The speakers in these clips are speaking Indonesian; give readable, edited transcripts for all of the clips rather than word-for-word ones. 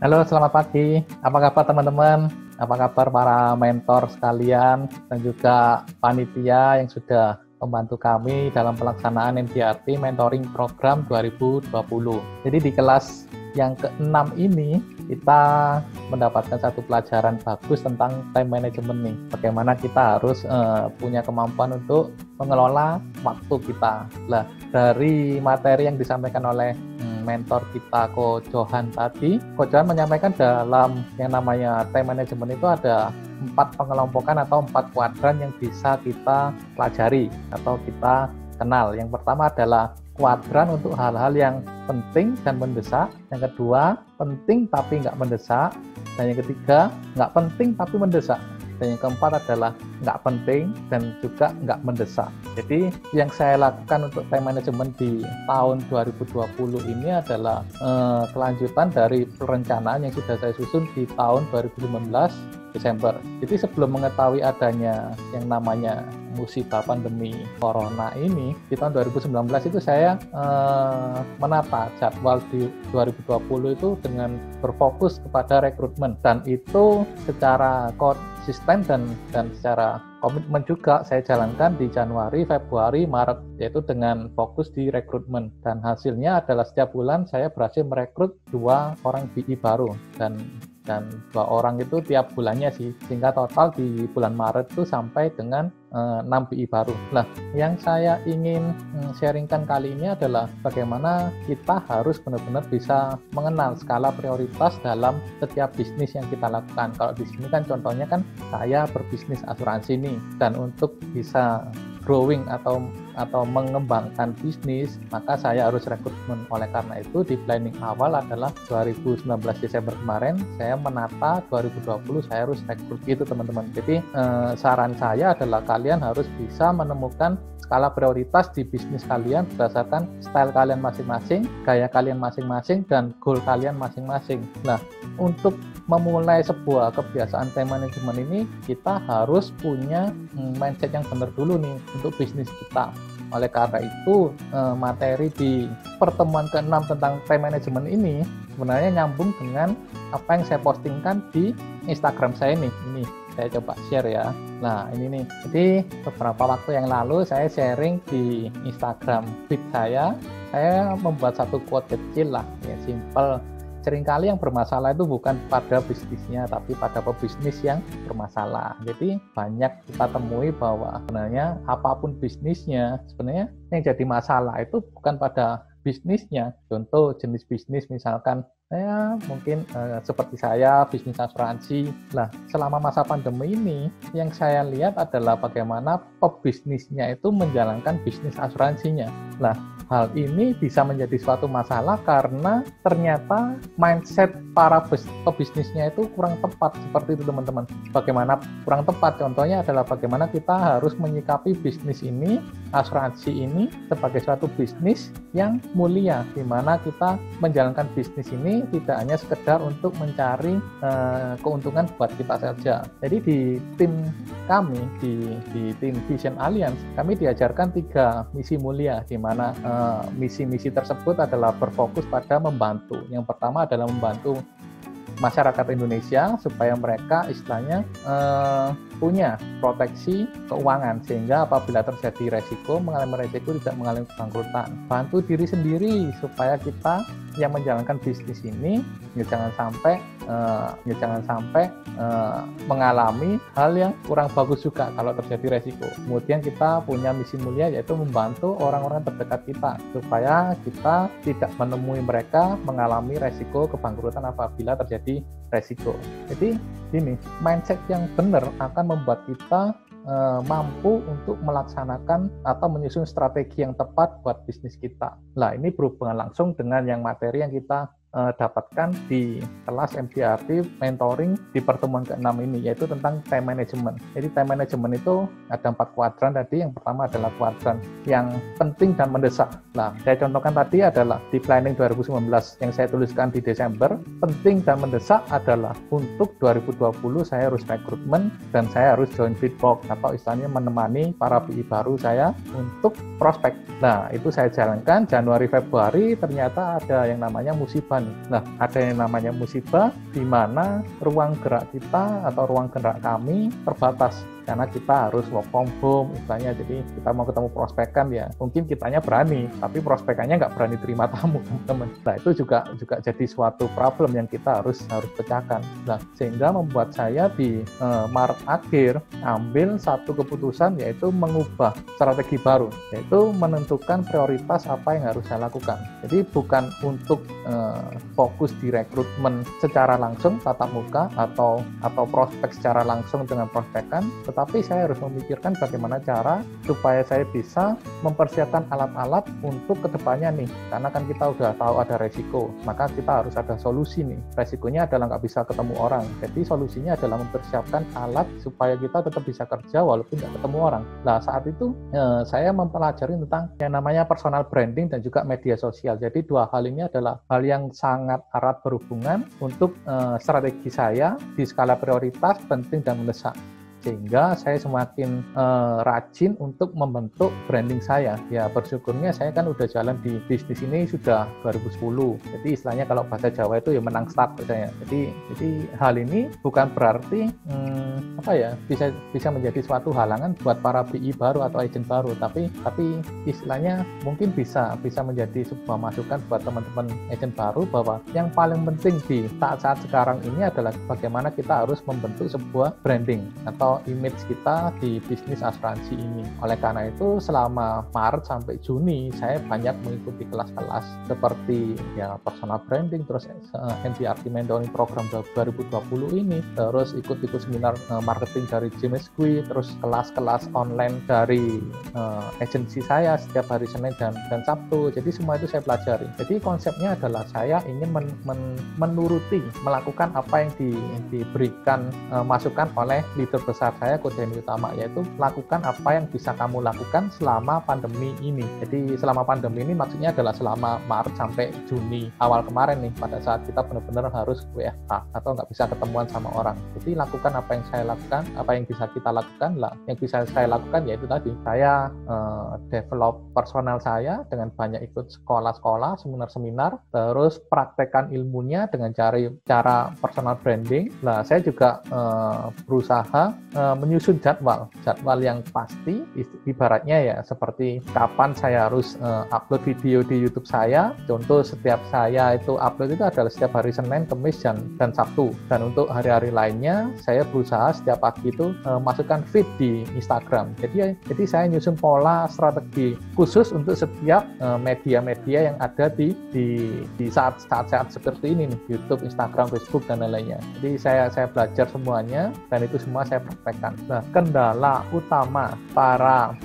Halo, selamat pagi. Apa kabar teman-teman? Apa kabar para mentor sekalian dan juga panitia yang sudah membantu kami dalam pelaksanaan MDRT Mentoring Program 2020. Jadi di kelas yang ke-6 ini kita mendapatkan satu pelajaran bagus tentang time management nih. Bagaimana kita harus punya kemampuan untuk mengelola waktu kita. Nah, dari materi yang disampaikan oleh mentor kita Ko Johan tadi, Ko Johan menyampaikan dalam yang namanya time management itu ada 4 pengelompokan atau 4 kuadran yang bisa kita pelajari atau kita kenal. Yang pertama adalah kuadran untuk hal-hal yang penting dan mendesak. Yang kedua, penting tapi nggak mendesak. Dan yang ketiga, nggak penting tapi mendesak. Dan yang keempat adalah nggak penting dan juga nggak mendesak. Jadi yang saya lakukan untuk time management di tahun 2020 ini adalah kelanjutan dari perencanaan yang sudah saya susun di tahun 2015 Desember. Jadi sebelum mengetahui adanya yang namanya musibah pandemi corona ini, di tahun 2019 itu saya menata jadwal di 2020 itu dengan berfokus kepada rekrutmen, dan itu secara konsisten dan secara komitmen juga saya jalankan di Januari, Februari, Maret, yaitu dengan fokus di rekrutmen. Dan hasilnya adalah setiap bulan saya berhasil merekrut 2 orang BI baru dan 2 orang itu tiap bulannya sih, sehingga total di bulan Maret itu sampai dengan 6 BI baru. Nah, yang saya ingin sharingkan kali ini adalah bagaimana kita harus benar-benar bisa mengenal skala prioritas dalam setiap bisnis yang kita lakukan. Kalau di sini kan contohnya kan saya berbisnis asuransi nih, dan untuk bisa growing atau mengembangkan bisnis, maka saya harus rekrutmen. Oleh karena itu di planning awal adalah 2019 Desember kemarin saya menata 2020 saya harus rekrut gitu teman-teman. Jadi saran saya adalah kalian harus bisa menemukan skala prioritas di bisnis kalian berdasarkan style kalian masing-masing, gaya kalian masing-masing, dan goal kalian masing-masing. Nah, untuk memulai sebuah kebiasaan time management ini, kita harus punya mindset yang benar dulu nih untuk bisnis kita. Oleh karena itu, materi di pertemuan ke-6 tentang time management ini sebenarnya nyambung dengan apa yang saya postingkan di Instagram saya nih. Ini saya coba share ya. Nah, ini nih. Jadi beberapa waktu yang lalu saya sharing di Instagram feed saya membuat satu quote kecil lah, ya simple. Seringkali yang bermasalah itu bukan pada bisnisnya, tapi pada pebisnis yang bermasalah. Jadi banyak kita temui bahwa sebenarnya apapun bisnisnya, sebenarnya yang jadi masalah itu bukan pada bisnisnya. Contoh jenis bisnis misalkan mungkin seperti saya bisnis asuransi. Nah, selama masa pandemi ini yang saya lihat adalah bagaimana pebisnisnya itu menjalankan bisnis asuransinya. Nah, hal ini bisa menjadi suatu masalah karena ternyata mindset para pebisnisnya itu kurang tepat, seperti itu teman-teman. Bagaimana kurang tepat? Contohnya adalah bagaimana kita harus menyikapi bisnis ini, asuransi ini sebagai suatu bisnis yang mulia, di mana kita menjalankan bisnis ini tidak hanya sekedar untuk mencari keuntungan buat kita saja. Jadi di tim kami, di tim Vision Alliance, kami diajarkan 3 misi mulia, di mana misi-misi tersebut adalah berfokus pada membantu. Yang pertama adalah membantu masyarakat Indonesia supaya mereka istilahnya punya proteksi keuangan, sehingga apabila terjadi mengalami resiko tidak mengalami bangkrutan. Bantu diri sendiri supaya kita yang menjalankan bisnis ini jangan sampai mengalami hal yang kurang bagus juga kalau terjadi resiko. Kemudian kita punya misi mulia, yaitu membantu orang-orang terdekat kita supaya kita tidak menemui mereka mengalami resiko kebangkrutan apabila terjadi resiko. Jadi ini mindset yang benar akan membuat kita mampu untuk melaksanakan atau menyusun strategi yang tepat buat bisnis kita. Nah, ini berhubungan langsung dengan yang materi yang kita dapatkan di kelas MDRT mentoring di pertemuan ke-6 ini, yaitu tentang time management. Jadi time management itu ada 4 kuadran tadi. Yang pertama adalah kuadran yang penting dan mendesak. Nah, saya contohkan tadi adalah di planning 2019 yang saya tuliskan di Desember. Penting dan mendesak adalah untuk 2020 saya harus rekrutmen dan saya harus join feedback atau istilahnya menemani para BI baru saya untuk prospek. Nah, itu saya jalankan Januari Februari, ternyata ada yang namanya musibah Nah, ada yang namanya musibah, di mana ruang gerak kita atau ruang gerak kami terbatas. Karena kita harus work from home, istilahnya. Jadi kita mau ketemu prospekan ya, mungkin kitanya berani, tapi prospekannya nggak berani terima tamu, teman-teman. Nah, itu juga jadi suatu problem yang kita harus pecahkan. Nah, sehingga membuat saya di Maret akhir ambil satu keputusan, yaitu mengubah strategi baru, yaitu menentukan prioritas apa yang harus saya lakukan. Jadi bukan untuk fokus di rekrutmen secara langsung tatap muka atau prospek secara langsung dengan prospekan, tetapi saya harus memikirkan bagaimana cara supaya saya bisa mempersiapkan alat-alat untuk kedepannya nih. Karena kan kita udah tahu ada resiko, maka kita harus ada solusi nih. Resikonya adalah nggak bisa ketemu orang, jadi solusinya adalah mempersiapkan alat supaya kita tetap bisa kerja walaupun nggak ketemu orang. Nah, saat itu saya mempelajari tentang yang namanya personal branding dan juga media sosial. Jadi dua hal ini adalah hal yang sangat erat berhubungan untuk strategi saya di skala prioritas, penting dan mendesak. Sehingga saya semakin rajin untuk membentuk branding saya. Ya, bersyukurnya saya kan udah jalan di bisnis ini sudah 2010. Jadi istilahnya kalau bahasa Jawa itu ya menang start saya. Jadi hal ini bukan berarti bisa menjadi suatu halangan buat para BI baru atau agent baru, tapi istilahnya mungkin bisa menjadi sebuah masukan buat teman-teman agent baru bahwa yang paling penting di saat-saat sekarang ini adalah bagaimana kita harus membentuk sebuah branding atau image kita di bisnis asuransi ini. Oleh karena itu selama Maret sampai Juni saya banyak mengikuti kelas-kelas seperti ya personal branding, terus NDRT mentoring program 2020 ini, terus ikut seminar marketing dari James Gui, terus kelas-kelas online dari agensi saya setiap hari Senin dan Sabtu. Jadi semua itu saya pelajari. Jadi konsepnya adalah saya ingin melakukan apa yang diberikan masukan oleh leader besar saya, Coach Denny Utama, yaitu lakukan apa yang bisa kamu lakukan selama pandemi ini. Jadi selama pandemi ini maksudnya adalah selama Maret sampai Juni awal kemarin nih, pada saat kita benar-benar harus WFH atau nggak bisa ketemuan sama orang. Jadi lakukan apa yang saya lakukan, apa yang bisa kita lakukan lah. Yang bisa saya lakukan yaitu tadi saya develop personal saya dengan banyak ikut sekolah-sekolah, seminar-seminar, terus praktekkan ilmunya dengan cara personal branding. Nah, saya juga berusaha menyusun jadwal yang pasti, ibaratnya ya seperti kapan saya harus upload video di YouTube saya. Contoh, setiap saya itu upload itu adalah setiap hari Senin, Kamis, dan Sabtu. Dan untuk hari-hari lainnya saya berusaha setiap pagi itu masukkan feed di Instagram. Jadi saya nyusun pola strategi khusus untuk setiap media-media yang ada di saat-saat seperti ini nih, YouTube, Instagram, Facebook dan lain-lainnya. Jadi saya belajar semuanya dan itu semua saya praktekkan. Nah, kendala utama para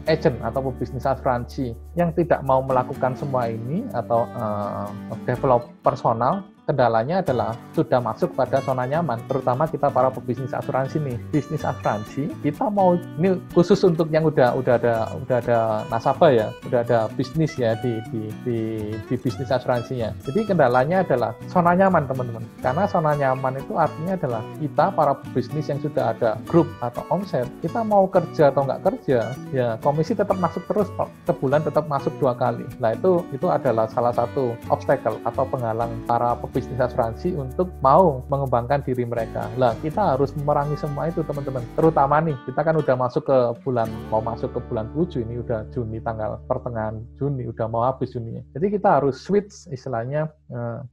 agent atau pebisnis asuransi yang tidak mau melakukan semua ini atau develop personal, kendalanya adalah sudah masuk pada zona nyaman, terutama kita para pebisnis asuransi nih. Bisnis asuransi kita mau, ini khusus untuk yang udah ada nasabah ya, udah ada bisnis ya di bisnis asuransinya. Jadi kendalanya adalah zona nyaman, teman-teman. Karena zona nyaman itu artinya adalah kita para pebisnis yang sudah ada grup atau omset, kita mau kerja atau nggak kerja, ya komisi tetap masuk terus kok. Sebulan tetap masuk 2 kali. Nah, itu adalah salah satu obstacle atau penghalang para pebisnis asuransi untuk mau mengembangkan diri mereka. Lah, kita harus memerangi semua itu, teman-teman. Terutama nih, kita kan udah mau masuk ke bulan 7, ini udah Juni, tanggal pertengahan Juni, udah mau habis Juni. Jadi kita harus switch istilahnya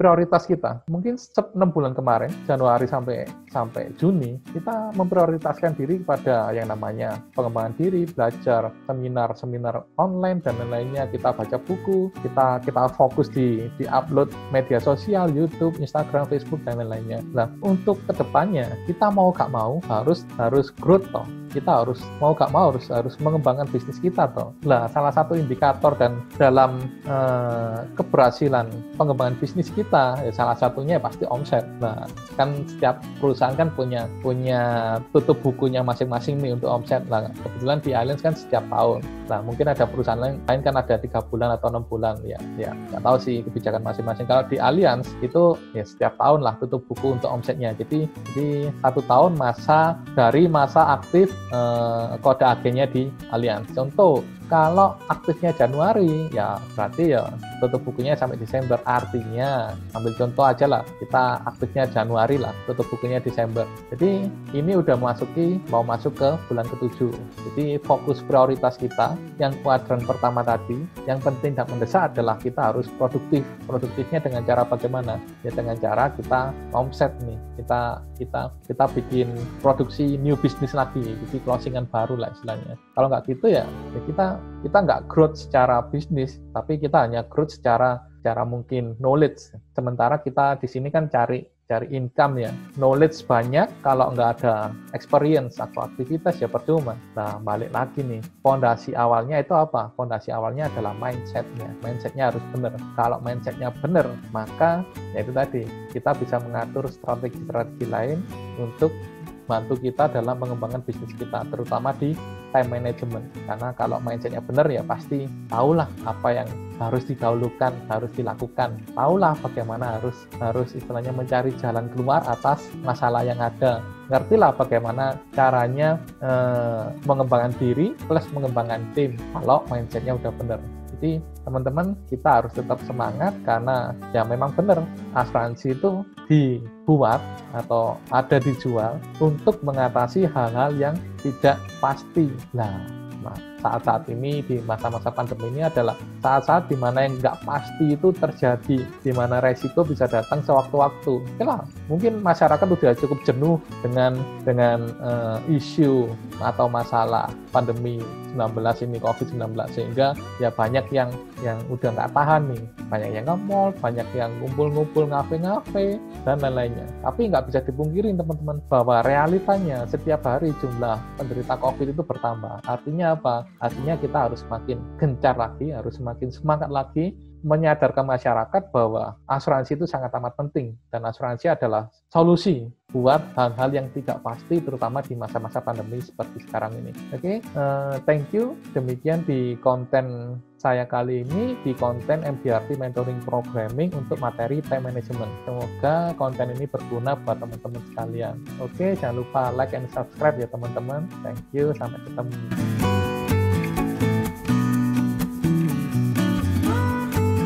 prioritas kita. Mungkin 6 bulan kemarin, Januari sampai Juni, kita memprioritaskan diri kepada yang namanya pengembangan diri, belajar seminar online dan lain-lainnya, kita baca buku, kita fokus di upload media sosial, YouTube, Instagram, Facebook dan lain-lainnya. Nah, untuk kedepannya kita mau gak mau harus growth toh. Kita harus mengembangkan bisnis kita toh. Nah, salah satu indikator dan dalam keberhasilan pengembangan bisnis kita, ya salah satunya pasti omset. Nah, kan setiap perusahaan kan punya tutup bukunya masing-masing nih untuk omset. Nah, kebetulan di Allianz kan setiap tahun. Nah, mungkin ada perusahaan lain kan ada 3 bulan atau 6 bulan ya. Nggak tahu sih kebijakan masing-masing. Kalau di Allianz itu ya setiap tahun lah tutup buku untuk omsetnya. Jadi 1 tahun dari masa aktif kode agennya di Allianz. Contoh Kalau aktifnya Januari, ya berarti ya tutup bukunya sampai Desember. Artinya, ambil contoh aja lah, kita aktifnya Januari lah, tutup bukunya Desember. Jadi ini udah mau masuk ke bulan ke-7. Jadi fokus prioritas kita yang kuadran pertama tadi, yang penting dan mendesak adalah kita harus produktif. Produktifnya dengan cara bagaimana? Ya dengan cara kita omset nih, kita bikin produksi new business lagi, jadi closingan baru lah istilahnya. Kalau nggak gitu ya kita nggak growth secara bisnis, tapi kita hanya growth secara mungkin knowledge. Sementara kita di sini kan cari income ya, knowledge banyak, kalau nggak ada experience atau aktivitas ya percuma. Nah, balik lagi nih, fondasi awalnya itu apa? Fondasi awalnya adalah mindsetnya harus benar. Kalau mindsetnya benar, maka ya itu tadi, kita bisa mengatur strategi-strategi lain untuk bantu kita dalam mengembangkan bisnis kita, terutama di time management. Karena kalau mindsetnya benar ya pasti tahulah apa yang harus didahulukan, harus dilakukan. Tahulah bagaimana harus istilahnya mencari jalan keluar atas masalah yang ada. Ngertilah bagaimana caranya mengembangkan diri plus mengembangkan tim kalau mindsetnya udah benar. Jadi teman-teman, kita harus tetap semangat karena ya memang benar, asuransi itu dibuat atau ada dijual untuk mengatasi hal-hal yang tidak pasti. Nah, saat-saat ini di masa-masa pandemi ini adalah saat-saat di mana yang nggak pasti itu terjadi, di mana resiko bisa datang sewaktu-waktu. Oke, mungkin masyarakat sudah cukup jenuh dengan isu atau masalah pandemi 19 ini, COVID-19, sehingga ya banyak yang udah nggak tahan nih, banyak yang nge-mall, banyak yang ngumpul-ngumpul, ngafe-ngafe, dan lain-lainnya. Tapi nggak bisa dipungkiri teman-teman bahwa realitanya setiap hari jumlah penderita COVID itu bertambah. Artinya apa? Artinya kita harus semakin gencar lagi, harus semakin semangat lagi menyadarkan masyarakat bahwa asuransi itu sangat amat penting, dan asuransi adalah solusi buat hal-hal yang tidak pasti, terutama di masa-masa pandemi seperti sekarang ini. Oke, thank you. Demikian di konten saya kali ini, di konten MDRT Mentoring Programming untuk materi time management. Semoga konten ini berguna buat teman-teman sekalian. Oke, jangan lupa like and subscribe ya teman-teman. Thank you, sampai ketemu.